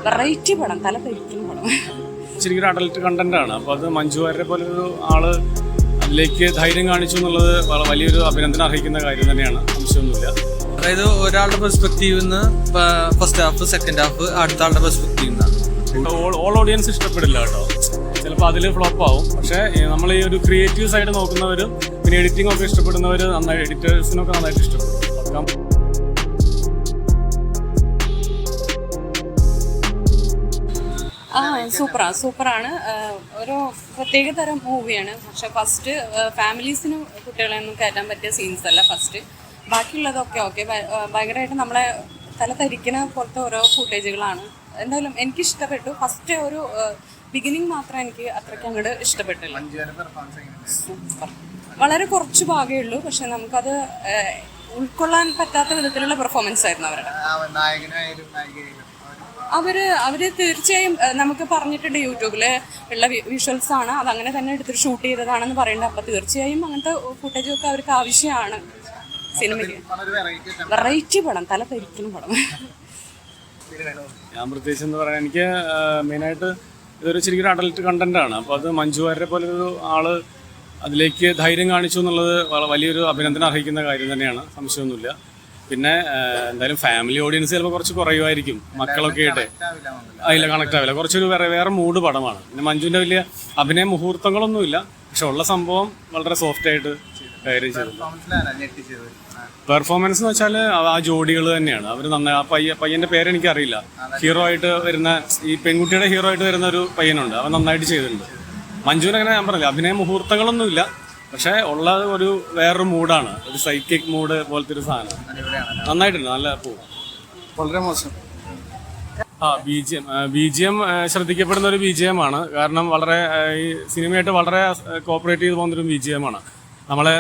Variety പടം, തല തെറിക്കുന്ന പടം. ശരിക്കും അഡൽട്ട് കണ്ടന്റ് ആണ്. അപ്പോൾ അത് മഞ്ജു വാര്യരെ പോലെ ഒരു ആള് അതിലേക്ക് ധൈര്യം കാണിച്ചു എന്നുള്ളത് വലിയൊരു അഭിനന്ദനം അർഹിക്കുന്ന കാര്യം തന്നെയാണ്, സംശയമൊന്നുമില്ല. അതായത് ഒരാളുടെ perspective first half, second half അടുത്ത ആളുടെ പെർസ്പെക്റ്റീവ്. ഓൾ ഓഡിയൻസ് ഇഷ്ടപ്പെടില്ല കേട്ടോ, ചിലപ്പോൾ അതിൽ ഫ്ലോപ്പ് ആവും. പക്ഷേ നമ്മൾ ഈ ഒരു ക്രിയേറ്റീവ് സൈഡ് നോക്കുന്നവരും പിന്നെ എഡിറ്റിംഗ് ഒക്കെ ഇഷ്ടപ്പെടുന്നവർ നന്നായി, എഡിറ്റേഴ്സിനൊക്കെ നന്നായിട്ട് ഇഷ്ടപ്പെടും. സൂപ്പറാണ്. ഒരു പ്രത്യേക തരം മൂവിയാണ്. പക്ഷെ ഫസ്റ്റ് ഫാമിലീസിന് കുട്ടികളെയൊന്നും കയറ്റാൻ പറ്റിയ സീൻസ് അല്ല ഫസ്റ്റ്. ബാക്കിയുള്ളതൊക്കെ ഓക്കെ, ഭയങ്കരമായിട്ട് നമ്മളെ തല ധരിക്കുന്ന പോലത്തെ ഓരോ ഫുട്ടേജുകളാണ്. എന്തായാലും എനിക്കിഷ്ടപ്പെട്ടു. ഫസ്റ്റ് ഒരു ബിഗിനിങ് മാത്രം എനിക്ക് അത്രയ്ക്ക് അങ്ങോട്ട് ഇഷ്ടപ്പെട്ടില്ല. വളരെ കുറച്ച് ഭാഗമേ ഉള്ളൂ, പക്ഷെ നമുക്കത് ഉൾക്കൊള്ളാൻ പറ്റാത്ത വിധത്തിലുള്ള പെർഫോമൻസ് ആയിരുന്നു അവരുടെ. അവര് തീർച്ചയായും നമുക്ക് പറഞ്ഞിട്ടുണ്ട് യൂട്യൂബിൽ ഉള്ള വിഷ്വൽസ് ആണ്, അതങ്ങനെ തന്നെ എടുത്തിട്ട് ഷൂട്ട് ചെയ്തതാണെന്ന് പറയുന്നത്. അപ്പം തീർച്ചയായും അങ്ങനത്തെ ഫുട്ടേജൊക്കെ അവർക്ക് ആവശ്യമാണ് സിനിമയ്ക്ക്. വെറൈറ്റി പടം, തല തെറിക്കുന്ന പടം. ഞാൻ പ്രത്യേകിച്ച് എന്ന് പറയാൻ, എനിക്ക് മെയിനായിട്ട് ഇതൊരു ശരിക്കും അഡൽട്ട് കണ്ടന്റ് ആണ്. അപ്പോൾ അത് മഞ്ജു വാര്യരെ പോലെ ഒരു ആള് അതിലേക്ക് ധൈര്യം കാണിച്ചു എന്നുള്ളത് വലിയൊരു അഭിനന്ദനം അർഹിക്കുന്ന കാര്യം തന്നെയാണ്, സംശയമൊന്നുമില്ല. പിന്നെ എന്തായാലും ഫാമിലി ഓഡിയൻസ് ചിലപ്പോൾ കുറച്ച് കുറയുമായിരിക്കും, മക്കളൊക്കെ ആയിട്ട് അതില്ല കണക്ട് ആവില്ല. കുറച്ചൊരു വേറെ മൂഡ് പടമാണ്. പിന്നെ മഞ്ജുവിൻ്റെ വലിയ അഭിനയ മുഹൂർത്തങ്ങളൊന്നുമില്ല, പക്ഷെ ഉള്ള സംഭവം വളരെ സോഫ്റ്റ് ആയിട്ട് കൈകാര്യം ചെയ്തു. പെർഫോമൻസ് എന്ന് വെച്ചാൽ ആ ജോഡികൾ തന്നെയാണ് അവർ നന്നായി. ആ പയ്യൻ്റെ പേരെനിക്കറിയില്ല, ഹീറോ ആയിട്ട് വരുന്ന, ഈ പെൺകുട്ടിയുടെ ഹീറോ ആയിട്ട് വരുന്ന ഒരു പയ്യനുണ്ട്, അവൻ നന്നായിട്ട് ചെയ്തിട്ടുണ്ട്. മഞ്ജുവിന് അങ്ങനെ ഞാൻ പറഞ്ഞില്ല, അഭിനയ മുഹൂർത്തങ്ങളൊന്നുമില്ല, പക്ഷെ ഉള്ള ഒരു വേറൊരു മൂഡാണ്, ഒരു സൈക്കിക് മൂഡ് പോലത്തെ ഒരു സാധനം. നന്നായിട്ടുണ്ട്, നല്ല പോകും. വളരെ മോശം. BGM ശ്രദ്ധിക്കപ്പെടുന്ന ഒരു BGM ആണ്. കാരണം വളരെ ഈ സിനിമയായിട്ട് വളരെ കോപ്പറേറ്റ് ചെയ്ത് പോകുന്നൊരു BGM ആണ്. നമ്മളെ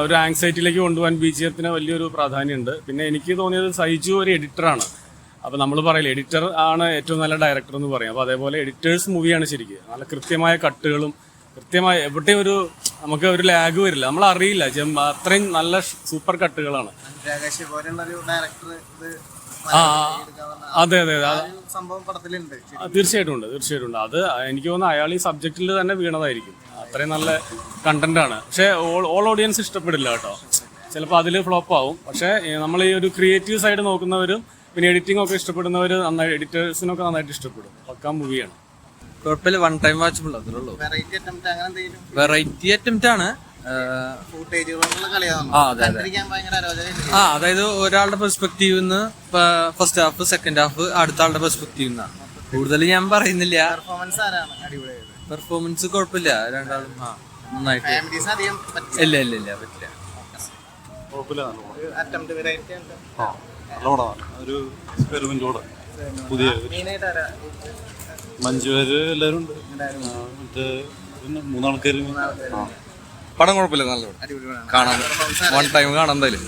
ഒരു ആങ്സൈറ്റിയിലേക്ക് കൊണ്ടുപോകാൻ BGMത്തിന് വലിയൊരു പ്രാധാന്യമുണ്ട്. പിന്നെ എനിക്ക് തോന്നിയത് സൈജു ഒരു എഡിറ്ററാണ്. അപ്പോൾ നമ്മൾ പറയില്ല, എഡിറ്റർ ആണ് ഏറ്റവും നല്ല ഡയറക്ടർ എന്ന് പറയും. അപ്പോൾ അതേപോലെ എഡിറ്റേഴ്സ് മൂവിയാണ് ശരിക്കും. നല്ല കൃത്യമായ കട്ടുകളും കൃത്യമായ എവിടെയും നമുക്ക് ഒരു ലാഗ് വരില്ല, നമ്മൾ അറിയില്ല. അത്രയും നല്ല സൂപ്പർ കട്ടുകളാണ്. അതെ തീർച്ചയായിട്ടും ഉണ്ട്. അത് എനിക്ക് തോന്നുന്നു അയാൾ ഈ സബ്ജക്റ്റിൽ തന്നെ വീണതായിരിക്കും. അത്രയും നല്ല കണ്ടന്റ് ആണ്. പക്ഷേ ഓൾ ഓഡിയൻസ് ഇഷ്ടപ്പെടില്ല കേട്ടോ, ചിലപ്പോൾ അതിൽ ഫ്ലോപ്പ് ആവും. പക്ഷേ നമ്മൾ ഈ ഒരു ക്രിയേറ്റീവ് സൈഡ് നോക്കുന്നവരും പിന്നെ എഡിറ്റിംഗ് ഒക്കെ ഇഷ്ടപ്പെടുന്നവർ നന്നായി, എഡിറ്റേഴ്സിനൊക്കെ നന്നായിട്ട് ഇഷ്ടപ്പെടും. പക്കാ മൂവിയാണ്. കുഴപ്പമില്ല, വൺ ടൈം വാച്ചബിൾ അത്രേ ഉള്ളൂ. വെറൈറ്റി അറ്റംപ്റ്റ് ആണ്. അതായത് ഒരാളുടെ perspective first half, second half അടുത്ത ആളുടെ പെർസ്പെക്റ്റീവ്. കൂടുതൽ ഞാൻ പറയുന്നില്ല. പെർഫോമൻസ് കുഴപ്പമില്ല, രണ്ടാളും നന്നായിട്ട്. ഇല്ല പറ്റില്ല. മഞ്ജു വാര്യർ എല്ലാവരും ഉണ്ട്. മറ്റേ പിന്നെ മൂന്നാൾക്കാര്. പടം കുഴപ്പമില്ല, നല്ല കാണാൻ, വൺ ടൈം കാണാൻ എന്തായാലും.